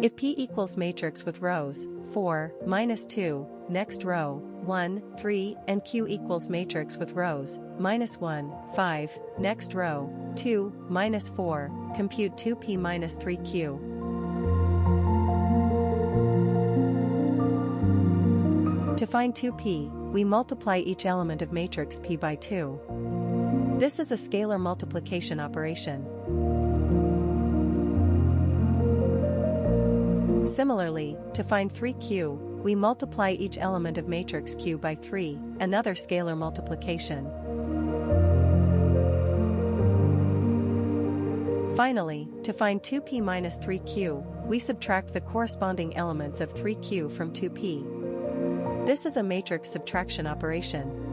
If P equals matrix with rows 4, minus 2, next row 1, 3, and Q equals matrix with rows minus 1, 5, next row 2, minus 4, compute 2P minus 3Q. To find 2P, we multiply each element of matrix P by 2. This is a scalar multiplication operation. Similarly, to find 3Q, we multiply each element of matrix Q by 3, another scalar multiplication. Finally, to find 2P minus 3Q, we subtract the corresponding elements of 3Q from 2P. This is a matrix subtraction operation.